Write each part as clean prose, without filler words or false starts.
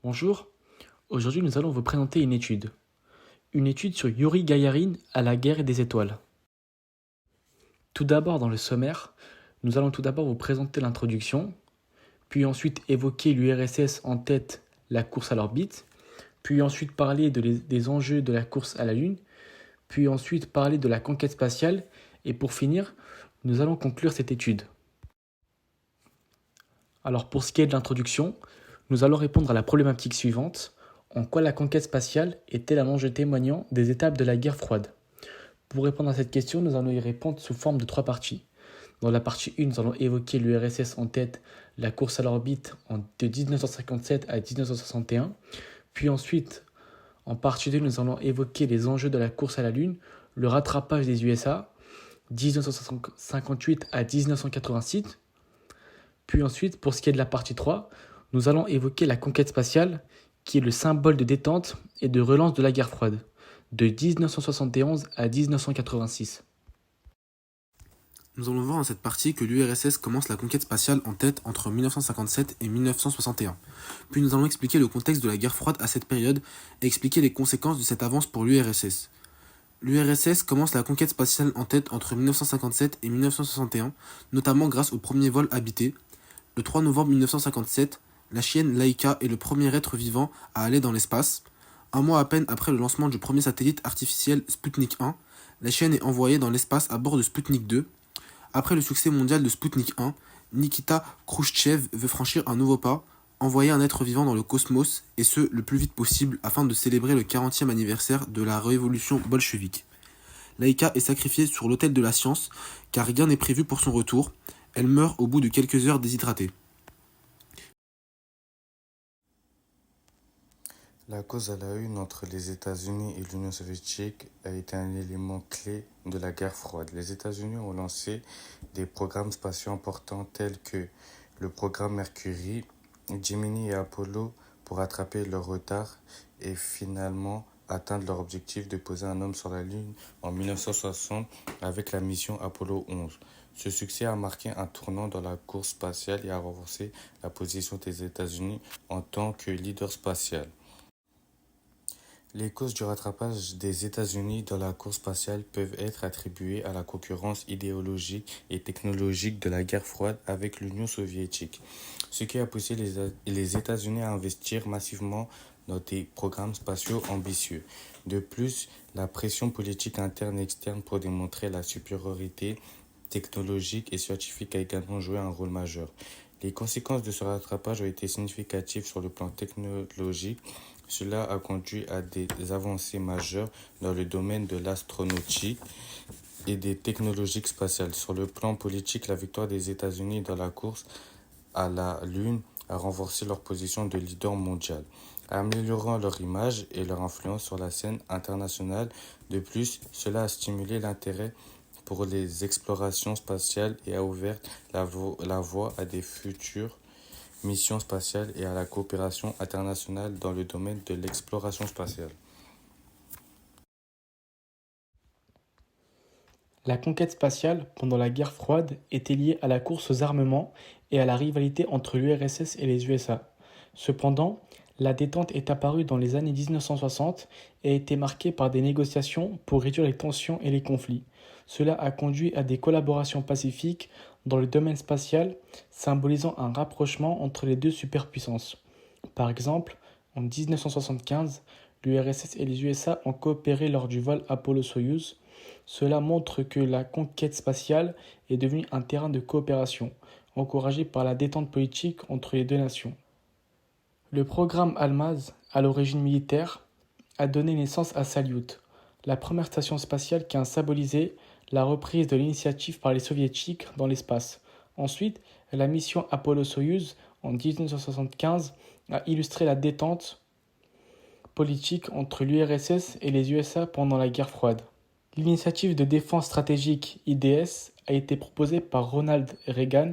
Bonjour, aujourd'hui nous allons vous présenter une étude. Une étude sur Yuri Gagarin à la guerre des étoiles. Tout d'abord dans le sommaire, nous allons tout d'abord vous présenter l'introduction, puis ensuite évoquer l'URSS en tête la course à l'orbite, puis ensuite parler des enjeux de la course à la Lune, puis ensuite parler de la conquête spatiale, et pour finir, nous allons conclure cette étude. Alors pour ce qui est de l'introduction, nous allons répondre à la problématique suivante. En quoi la conquête spatiale est-elle un enjeu témoignant des étapes de la guerre froide? Pour répondre à cette question, nous allons y répondre sous forme de 3 parties. Dans la partie 1, nous allons évoquer l'URSS en tête, la course à l'orbite de 1957 à 1961. Puis ensuite, en partie 2, nous allons évoquer les enjeux de la course à la Lune, le rattrapage des USA, 1958 à 1986. Puis ensuite, pour ce qui est de la partie 3, nous allons évoquer la conquête spatiale, qui est le symbole de détente et de relance de la guerre froide, de 1971 à 1986. Nous allons voir dans cette partie que l'URSS commence la conquête spatiale en tête entre 1957 et 1961. Puis nous allons expliquer le contexte de la guerre froide à cette période et expliquer les conséquences de cette avance pour l'URSS. L'URSS commence la conquête spatiale en tête entre 1957 et 1961, notamment grâce au premier vol habité. Le 3 novembre 1957, la chienne Laika est le premier être vivant à aller dans l'espace. Un mois à peine après le lancement du premier satellite artificiel Sputnik 1, la chienne est envoyée dans l'espace à bord de Sputnik 2. Après le succès mondial de Sputnik 1, Nikita Khrouchtchev veut franchir un nouveau pas, envoyer un être vivant dans le cosmos, et ce, le plus vite possible, afin de célébrer le 40e anniversaire de la révolution bolchevique. Laika est sacrifiée sur l'autel de la science, car rien n'est prévu pour son retour. Elle meurt au bout de quelques heures déshydratée. La cause à la une entre les États-Unis et l'Union soviétique a été un élément clé de la guerre froide. Les États-Unis ont lancé des programmes spatiaux importants tels que le programme Mercury, Gemini et Apollo pour rattraper leur retard et finalement atteindre leur objectif de poser un homme sur la Lune en 1960 avec la mission Apollo 11. Ce succès a marqué un tournant dans la course spatiale et a renforcé la position des États-Unis en tant que leader spatial. Les causes du rattrapage des États-Unis dans la course spatiale peuvent être attribuées à la concurrence idéologique et technologique de la guerre froide avec l'Union soviétique, ce qui a poussé les États-Unis à investir massivement dans des programmes spatiaux ambitieux. De plus, la pression politique interne et externe pour démontrer la supériorité technologique et scientifique a également joué un rôle majeur. Les conséquences de ce rattrapage ont été significatives sur le plan technologique. Cela a conduit à des avancées majeures dans le domaine de l'astronautique et des technologies spatiales. Sur le plan politique, la victoire des États-Unis dans la course à la Lune a renforcé leur position de leader mondial, améliorant leur image et leur influence sur la scène internationale. De plus, cela a stimulé l'intérêt pour les explorations spatiales et a ouvert la voie à des futures missions spatiales et à la coopération internationale dans le domaine de l'exploration spatiale. La conquête spatiale pendant la guerre froide était liée à la course aux armements et à la rivalité entre l'URSS et les USA. Cependant, la détente est apparue dans les années 1960 et a été marquée par des négociations pour réduire les tensions et les conflits. Cela a conduit à des collaborations pacifiques dans le domaine spatial, symbolisant un rapprochement entre les deux superpuissances. Par exemple, en 1975, l'URSS et les USA ont coopéré lors du vol Apollo-Soyouz. Cela montre que la conquête spatiale est devenue un terrain de coopération, encouragé par la détente politique entre les deux nations. Le programme Almaz, à l'origine militaire, a donné naissance à Salyut, la première station spatiale qui a symbolisé la reprise de l'initiative par les soviétiques dans l'espace. Ensuite, la mission Apollo-Soyouz en 1975 a illustré la détente politique entre l'URSS et les USA pendant la guerre froide. L'initiative de défense stratégique IDS a été proposée par Ronald Reagan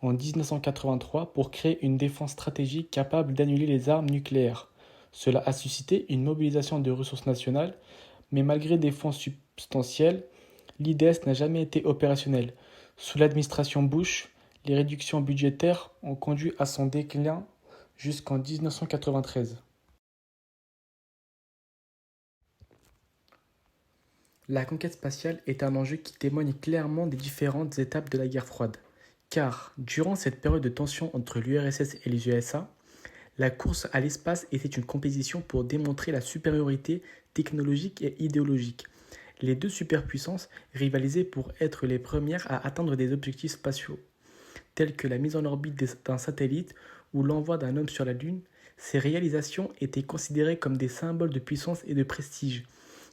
en 1983 pour créer une défense stratégique capable d'annuler les armes nucléaires. Cela a suscité une mobilisation de ressources nationales, mais malgré des fonds substantiels, l'IDS n'a jamais été opérationnel. Sous l'administration Bush, les réductions budgétaires ont conduit à son déclin jusqu'en 1993. La conquête spatiale est un enjeu qui témoigne clairement des différentes étapes de la guerre froide. Car, durant cette période de tension entre l'URSS et les USA, la course à l'espace était une compétition pour démontrer la supériorité technologique et idéologique. Les deux superpuissances rivalisaient pour être les premières à atteindre des objectifs spatiaux, tels que la mise en orbite d'un satellite ou l'envoi d'un homme sur la Lune. Ces réalisations étaient considérées comme des symboles de puissance et de prestige,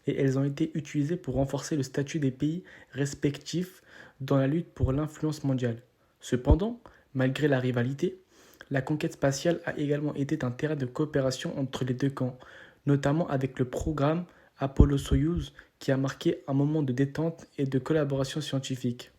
et elles ont été utilisées pour renforcer le statut des pays respectifs dans la lutte pour l'influence mondiale. Cependant, malgré la rivalité, la conquête spatiale a également été un terrain de coopération entre les deux camps, notamment avec le programme Apollo-Soyouz qui a marqué un moment de détente et de collaboration scientifique.